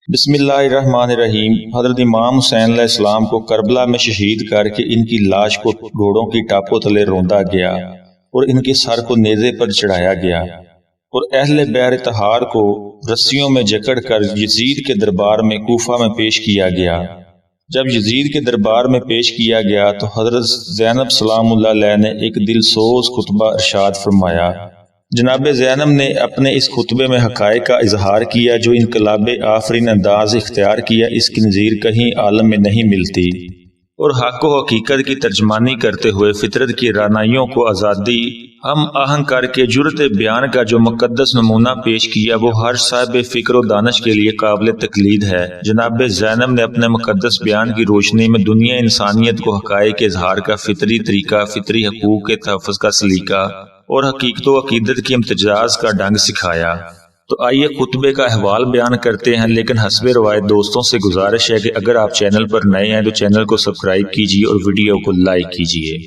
بسم اللہ الرحمن الرحیم۔ حضرت امام حسین علیہ السلام کو کربلا میں شہید کر کے ان کی لاش کو گھوڑوں کی ٹاپوں تلے روندا گیا اور ان کے سر کو نیزے پر چڑھایا گیا اور اہل بحر طحار کو رسیوں میں جکڑ کر یزید کے دربار میں کوفہ میں پیش کیا گیا۔ جب یزید کے دربار میں پیش کیا گیا تو حضرت زینب سلام اللہ علیہ نے ایک دل سوز خطبہ ارشاد فرمایا۔ جناب زینب نے اپنے اس خطبے میں حقائق کا اظہار کیا جو انقلاب آفرین انداز اختیار کیا اس کی نظیر کہیں عالم میں نہیں ملتی، اور حق و حقیقت کی ترجمانی کرتے ہوئے فطرت کی رعنائیوں کو آزادی ہم آہنگ کر کے جرت بیان کا جو مقدس نمونہ پیش کیا وہ ہر صاحب فکر و دانش کے لیے قابل تقلید ہے۔ جناب زینب نے اپنے مقدس بیان کی روشنی میں دنیا انسانیت کو حقائق کے اظہار کا فطری طریقہ، فطری حقوق کے تحفظ کا سلیقہ اور حقیقت و عقیدت کی امتزاج کا ڈنگ سکھایا۔ تو آئیے خطبے کا احوال بیان کرتے ہیں، لیکن حسب روایت دوستوں سے گزارش ہے کہ اگر آپ چینل پر نئے ہیں تو چینل کو سبسکرائب کیجیے اور ویڈیو کو لائک کیجیے۔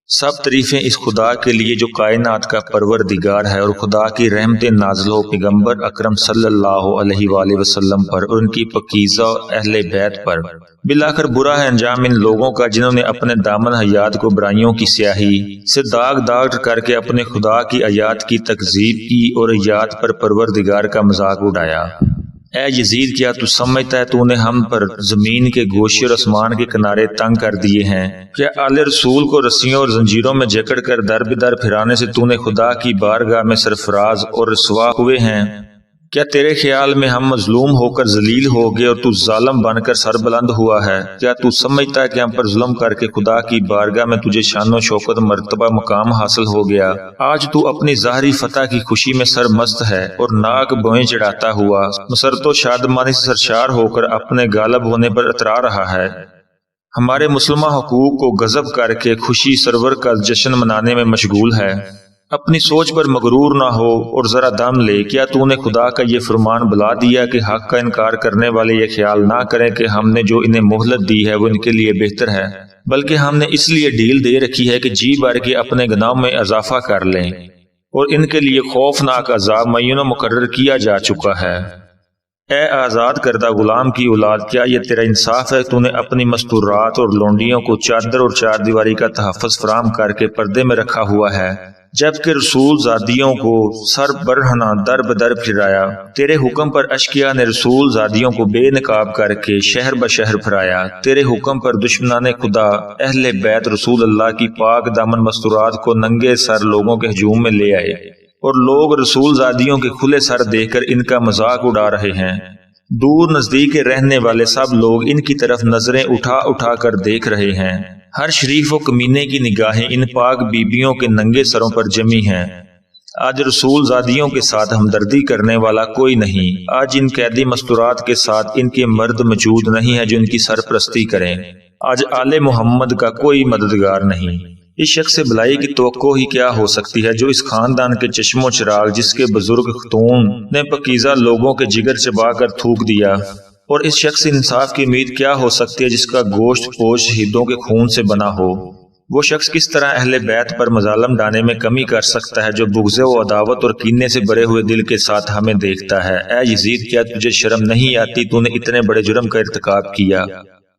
سب تعریفیں اس خدا کے لیے جو کائنات کا پروردگار ہے اور خدا کی رحمت نازل ہو پیغمبر اکرم صلی اللہ علیہ وآلہ وسلم پر اور ان کی پاکیزہ اہل بیت پر۔ بالآخر برا ہے انجام ان لوگوں کا جنہوں نے اپنے دامن حیات کو برائیوں کی سیاہی سے داغ داغ کر کے اپنے خدا کی آیات کی تکذیب کی اور آیات پر پروردگار کا مذاق اڑایا۔ اے یزید، کیا تو سمجھتا ہے تو نے ہم پر زمین کے گوشے اور آسمان کے کنارے تنگ کر دیے ہیں؟ کیا آل رسول کو رسیوں اور زنجیروں میں جکڑ کر در بدر پھرانے سے تو نے خدا کی بارگاہ میں سرفراز اور رسوا ہوئے ہیں؟ کیا تیرے خیال میں ہم مظلوم ہو کر ذلیل ہو گئے اور تو ظالم بن کر سر بلند ہوا ہے؟ کیا تو سمجھتا ہے کہ ہم پر ظلم کر کے خدا کی بارگاہ میں تجھے شان و شوکت مرتبہ مقام حاصل ہو گیا؟ آج تو اپنی ظاہری فتح کی خوشی میں سرمست ہے اور ناک بوئیں چڑھاتا ہوا مسرت و شادمانی سے سرشار ہو کر اپنے غالب ہونے پر اترا رہا ہے۔ ہمارے مسلمہ حقوق کو غصب کر کے خوشی سرور کا جشن منانے میں مشغول ہے۔ اپنی سوچ پر مغرور نہ ہو اور ذرا دم لے۔ کیا تو نے خدا کا یہ فرمان بلا دیا کہ حق کا انکار کرنے والے یہ خیال نہ کریں کہ ہم نے جو انہیں مہلت دی ہے وہ ان کے لیے بہتر ہے، بلکہ ہم نے اس لیے ڈھیل دے رکھی ہے کہ جی بھر کے اپنے گناہوں میں اضافہ کر لیں، اور ان کے لیے خوفناک عذاب معین و مقرر کیا جا چکا ہے۔ اے آزاد کردہ غلام کی اولاد، کیا یہ تیرا انصاف ہے تو نے اپنی مستورات اور لونڈیوں کو چادر اور چار دیواری کا تحفظ فراہم کر کے پردے میں رکھا ہوا ہے، جبکہ رسول زادیوں کو سر برہنہ در بدر پھرایا؟ تیرے حکم پر اشقیاء نے رسول زادیوں کو بے نقاب کر کے شہر بشہر پھرایا۔ تیرے حکم پر دشمنان خدا اہل بیت رسول اللہ کی پاک دامن مستورات کو ننگے سر لوگوں کے ہجوم میں لے آئے، اور لوگ رسول زادیوں کے کھلے سر دیکھ کر ان کا مذاق اڑا رہے ہیں۔ دور نزدیک رہنے والے سب لوگ ان کی طرف نظریں اٹھا اٹھا کر دیکھ رہے ہیں۔ ہر شریف و کمینے کی نگاہیں ان پاک بیبیوں کے ننگے سروں پر جمی ہیں۔ آج رسول زادیوں کے ساتھ ہمدردی کرنے والا کوئی نہیں۔ آج ان قیدی مستورات کے ساتھ ان کے مرد موجود نہیں ہے جو ان کی سرپرستی کریں۔ آج آل محمد کا کوئی مددگار نہیں۔ اس شخص سے بھلائی کی توقع ہی کیا ہو سکتی ہے جو اس خاندان کے چشم و چراغ جس کے بزرگ ختون نے پاکیزہ لوگوں کے جگر چبا کر تھوک دیا، اور اس شخص سے انصاف کی امید کیا ہو سکتی ہے جس کا گوشت پوش شہیدوں کے خون سے بنا ہو؟ وہ شخص کس طرح اہل بیت پر مظالم ڈانے میں کمی کر سکتا ہے جو بغض و عداوت اور کینے سے بھرے ہوئے دل کے ساتھ ہمیں دیکھتا ہے؟ اے یزید، کیا تجھے شرم نہیں آتی؟ تو نے اتنے بڑے جرم کا ارتکاب کیا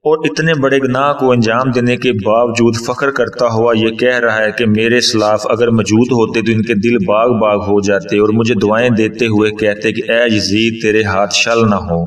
اور اتنے بڑے گناہ کو انجام دینے کے باوجود فخر کرتا ہوا یہ کہہ رہا ہے کہ میرے اسلاف اگر موجود ہوتے تو ان کے دل باغ باغ ہو جاتے اور مجھے دعائیں دیتے ہوئے کہتے کہ اے یزید تیرے ہاتھ شل نہ ہو۔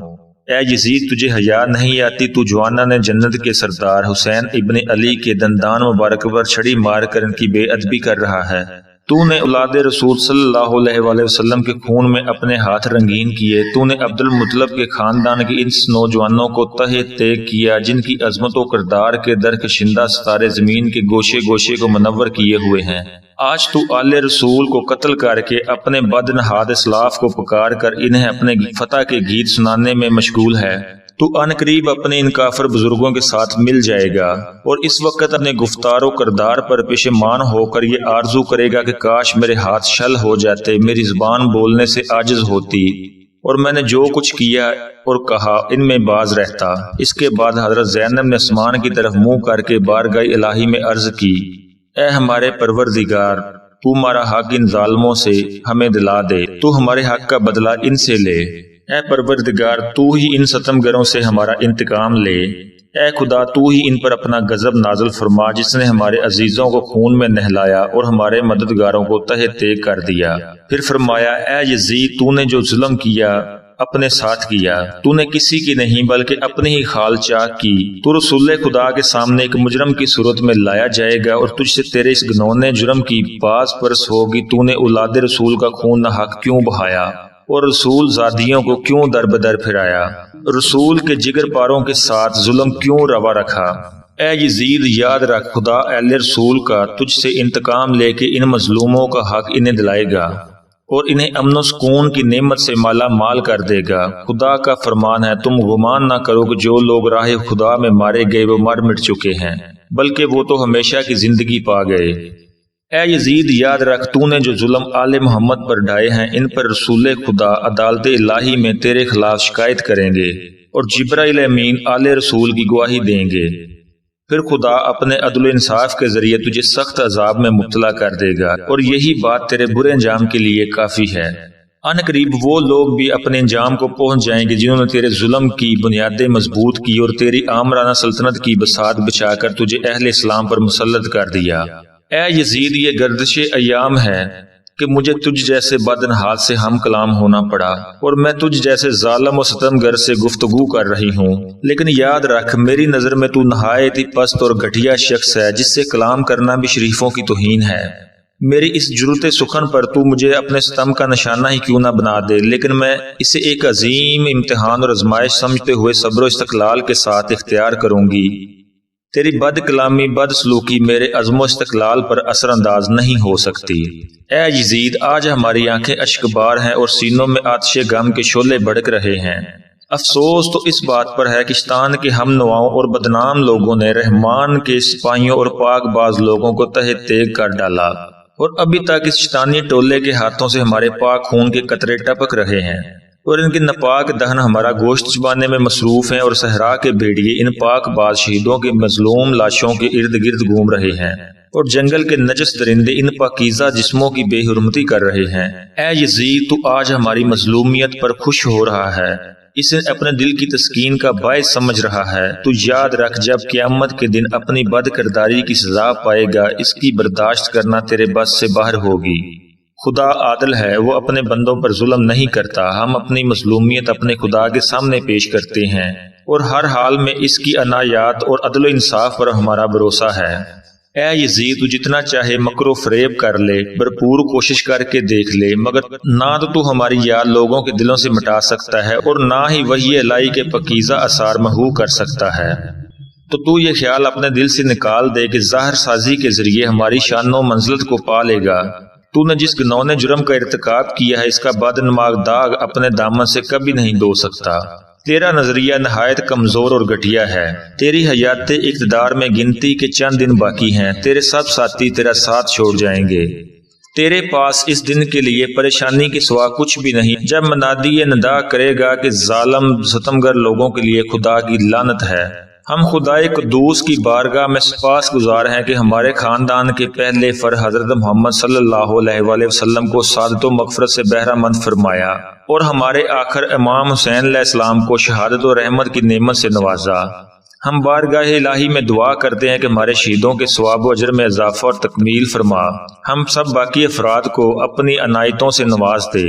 اے یزید، تجھے حیا نہیں آتی؟ تو جوانان جنت کے سردار حسین ابن علی کے دندان مبارک پر چھڑی مار کر ان کی بے ادبی کر رہا ہے۔ تو نے اولاد رسول صلی اللہ علیہ وآلہ وسلم کے خون میں اپنے ہاتھ رنگین کیے۔ تو نے عبد المطلب کے خاندان کے ان نوجوانوں کو تہہ تیگ کیا جن کی عظمت و کردار کے درکشندہ ستارے زمین کے گوشے گوشے کو منور کیے ہوئے ہیں۔ آج تو آل رسول کو قتل کر کے اپنے بد نہاد اسلاف کو پکار کر انہیں اپنے فتح کے گیت سنانے میں مشغول ہے۔ تو ان قریب اپنے ان کافر بزرگوں کے ساتھ مل جائے گا اور اس وقت اپنے گفتار و کردار پر پشیمان ہو کر یہ آرزو کرے گا کہ کاش میرے ہاتھ شل ہو جاتے، میری زبان بولنے سے عاجز ہوتی اور میں نے جو کچھ کیا اور کہا ان میں باز رہتا۔ اس کے بعد حضرت زینب نے آسمان کی طرف منہ کر کے بارگاہ الہی میں عرض کی، اے ہمارے پروردگار، تو ہمارا حق ان ظالموں سے ہمیں دلا دے، تو ہمارے حق کا بدلہ ان سے لے۔ اے پروردگار تو ہی ان ستمگروں سے ہمارا انتقام لے، اے خدا تو ہی ان پر اپنا غضب نازل فرما جس نے ہمارے عزیزوں کو خون میں نہلایا اور ہمارے مددگاروں کو تہہ تیگ کر دیا۔ پھر فرمایا اے یزید تو نے جو ظلم کیا اپنے ساتھ کیا، تو نے کسی کی نہیں بلکہ اپنی ہی خال چاک کی۔ تو رسول خدا کے سامنے ایک مجرم کی صورت میں لایا جائے گا اور تجھ سے تیرے اس گنونے جرم کی باز پرس ہوگی، تو نے اولاد رسول کا خون ناحق کیوں بہایا اور رسول زادیوں کو کیوں در بدر پھرایا، رسول کے جگر پاروں کے ساتھ ظلم کیوں روا رکھا۔ اے یزید یاد رکھ خدا اہل رسول کا تجھ سے انتقام لے کے ان مظلوموں کا حق انہیں دلائے گا اور انہیں امن و سکون کی نعمت سے مالا مال کر دے گا۔ خدا کا فرمان ہے تم گمان نہ کرو کہ جو لوگ راہ خدا میں مارے گئے وہ مر مٹ چکے ہیں، بلکہ وہ تو ہمیشہ کی زندگی پا گئے۔ اے یزید یاد رکھ تو نے جو ظلم آل محمد پر ڈھائے ہیں ان پر رسول خدا عدالت الہی میں تیرے خلاف شکایت کریں گے اور جبرائیل امین آل رسول کی گواہی دیں گے۔ پھر خدا اپنے عدل و انصاف کے ذریعے تجھے سخت عذاب میں مبتلا کر دے گا اور یہی بات تیرے برے انجام کے لیے کافی ہے۔ ان قریب وہ لوگ بھی اپنے انجام کو پہنچ جائیں گے جنہوں نے تیرے ظلم کی بنیادیں مضبوط کی اور تیری آمرانہ سلطنت کی بساط بچا کر تجھے اہل اسلام پر مسلط کر دیا۔ اے یزید یہ گردش ایام ہے کہ مجھے تجھ جیسے بدنحال سے ہم کلام ہونا پڑا اور میں تجھ جیسے ظالم و ستمگر سے گفتگو کر رہی ہوں، لیکن یاد رکھ میری نظر میں تو نہایت ہی پست اور گھٹیا شخص ہے جس سے کلام کرنا بھی شریفوں کی توہین ہے۔ میری اس جرت سخن پر تو مجھے اپنے ستم کا نشانہ ہی کیوں نہ بنا دے، لیکن میں اسے ایک عظیم امتحان اور آزمائش سمجھتے ہوئے صبر و استقلال کے ساتھ اختیار کروں گی۔ تیری بد کلامی بد سلوکی میرے عزم و استقلال پر اثر انداز نہیں ہو سکتی۔ اے یزید آج ہماری آنکھیں اشکبار ہیں اور سینوں میں آتش غم کے شعلے بھڑک رہے ہیں۔ افسوس تو اس بات پر ہے کہ شیطان کے ہم نواؤں اور بدنام لوگوں نے رحمان کے سپاہیوں اور پاک باز لوگوں کو تہہ تیگ کر ڈالا اور ابھی تک اس شیطانی ٹولے کے ہاتھوں سے ہمارے پاک خون کے قطرے ٹپک رہے ہیں اور ان کے ناپاک دہن ہمارا گوشت چبانے میں مصروف ہیں اور صحرا کے بھیڑیے ان پاک باز شہیدوں کے مظلوم لاشوں کے ارد گرد گھوم رہے ہیں اور جنگل کے نجس درندے ان پاکیزہ جسموں کی بے حرمتی کر رہے ہیں۔ اے یزید تو آج ہماری مظلومیت پر خوش ہو رہا ہے، اسے اپنے دل کی تسکین کا باعث سمجھ رہا ہے۔ تو یاد رکھ جب قیامت کے دن اپنی بد کرداری کی سزا پائے گا اس کی برداشت کرنا تیرے بس سے باہر ہوگی۔ خدا عادل ہے، وہ اپنے بندوں پر ظلم نہیں کرتا۔ ہم اپنی مظلومیت اپنے خدا کے سامنے پیش کرتے ہیں اور ہر حال میں اس کی عنایات اور عدل و انصاف پر ہمارا بھروسہ ہے۔ اے یزید تو جتنا چاہے مکر و فریب کر لے، بھرپور کوشش کر کے دیکھ لے، مگر نہ تو ہماری یاد لوگوں کے دلوں سے مٹا سکتا ہے اور نہ ہی وحی الہی کے پاکیزہ اثار محو کر سکتا ہے۔ تو یہ خیال اپنے دل سے نکال دے کہ ظاہر سازی کے ذریعے ہماری شان و منزلت کو پا لے گا۔ تو نے جس گنونے جرم کا ارتکاب کیا ہے اس کا بدنماغ داغ اپنے دامن سے کبھی نہیں دھو سکتا۔ تیرا نظریہ نہایت کمزور اور گھٹیا ہے، تیری حیات اقتدار میں گنتی کے چند دن باقی ہیں، تیرے سب ساتھی تیرا ساتھ چھوڑ جائیں گے۔ تیرے پاس اس دن کے لیے پریشانی کے سوا کچھ بھی نہیں جب منادی یہ ندا کرے گا کہ ظالم ستمگر لوگوں کے لیے خدا کی لعنت ہے۔ ہم خدائے قدوس کی بارگاہ میں سپاس گزار ہیں کہ ہمارے خاندان کے پہلے فر حضرت محمد صلی اللہ علیہ وآلہ وسلم کو سعادت و مغفرت سے بہرہ مند فرمایا اور ہمارے آخر امام حسین علیہ السلام کو شہادت و رحمت کی نعمت سے نوازا۔ ہم بارگاہ الہی میں دعا کرتے ہیں کہ ہمارے شہیدوں کے ثواب و اجر میں اضافہ اور تکمیل فرما، ہم سب باقی افراد کو اپنی عنایتوں سے نواز دے۔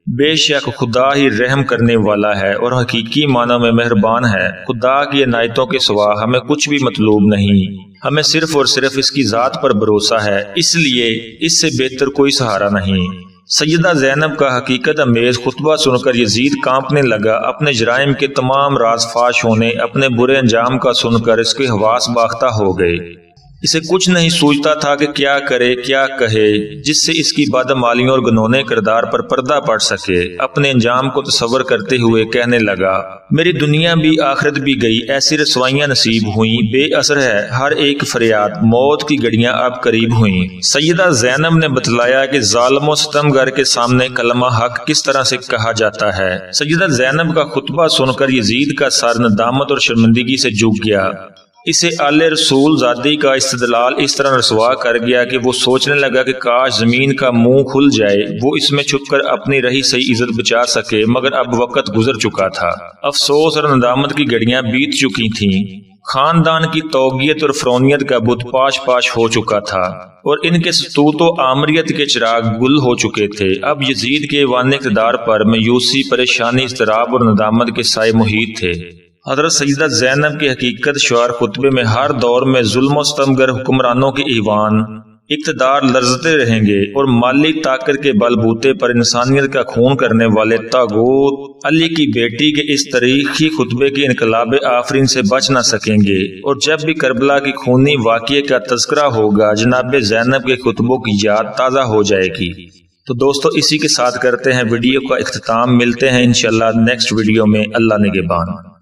بے شک خدا ہی رحم کرنے والا ہے اور حقیقی معنی میں مہربان ہے۔ خدا کی عنایتوں کے سوا ہمیں کچھ بھی مطلوب نہیں، ہمیں صرف اور صرف اس کی ذات پر بھروسہ ہے، اس لیے اس سے بہتر کوئی سہارا نہیں۔ سیدہ زینب کا حقیقت امیز خطبہ سن کر یزید کانپنے لگا، اپنے جرائم کے تمام راز فاش ہونے، اپنے برے انجام کا سن کر اس کے حواس باختہ ہو گئے۔ اسے کچھ نہیں سوچتا تھا کہ کیا کرے کیا کہے جس سے اس کی بدعمالیوں اور گنونے کردار پر پردہ پڑ سکے۔ اپنے انجام کو تصور کرتے ہوئے کہنے لگا، میری دنیا بھی آخرت بھی گئی، ایسی رسوائیاں نصیب ہوئیں، بے اثر ہے ہر ایک فریاد، موت کی گھڑیاں اب قریب ہوئیں۔ سیدہ زینب نے بتلایا کہ ظالم و ستمگر کے سامنے کلمہ حق کس طرح سے کہا جاتا ہے۔ سیدہ زینب کا خطبہ سن کر یزید کا سر ندامت اور شرمندگی سے جھک گیا اسے آل رسول زادی کا استدلال اس طرح رسوا کر گیا کہ وہ سوچنے لگا کہ کاش زمین کا منہ کھل جائے، وہ اس میں چھپ کر اپنی رہی صحیح عزت بچا سکے، مگر اب وقت گزر چکا تھا۔ افسوس اور ندامت کی گھڑیاں بیت چکی تھیں۔ خاندان کی توغیت اور فرونیت کا بت پاش پاش ہو چکا تھا اور ان کے ستوت و آمریت کے چراغ گل ہو چکے تھے۔ اب یزید کے ایوان اقتدار پر مایوسی، پریشانی، اضطراب اور ندامت کے سائے محیط تھے۔ حضرت سیدہ زینب کی حقیقت شعار خطبے میں ہر دور میں ظلم و ستمگر حکمرانوں کے ایوان اقتدار لرزتے رہیں گے اور مالی طاقت کے بل بوتے پر انسانیت کا خون کرنے والے طاغوت علی کی بیٹی کے اس تاریخی خطبے کے انقلاب آفرین سے بچ نہ سکیں گے۔ اور جب بھی کربلا کی خونی واقعے کا تذکرہ ہوگا، جناب زینب کے خطبوں کی یاد تازہ ہو جائے گی۔ تو دوستو اسی کے ساتھ کرتے ہیں ویڈیو کا اختتام۔ ملتے ہیں انشاءاللہ نیکسٹ ویڈیو میں۔ اللہ نگہبان۔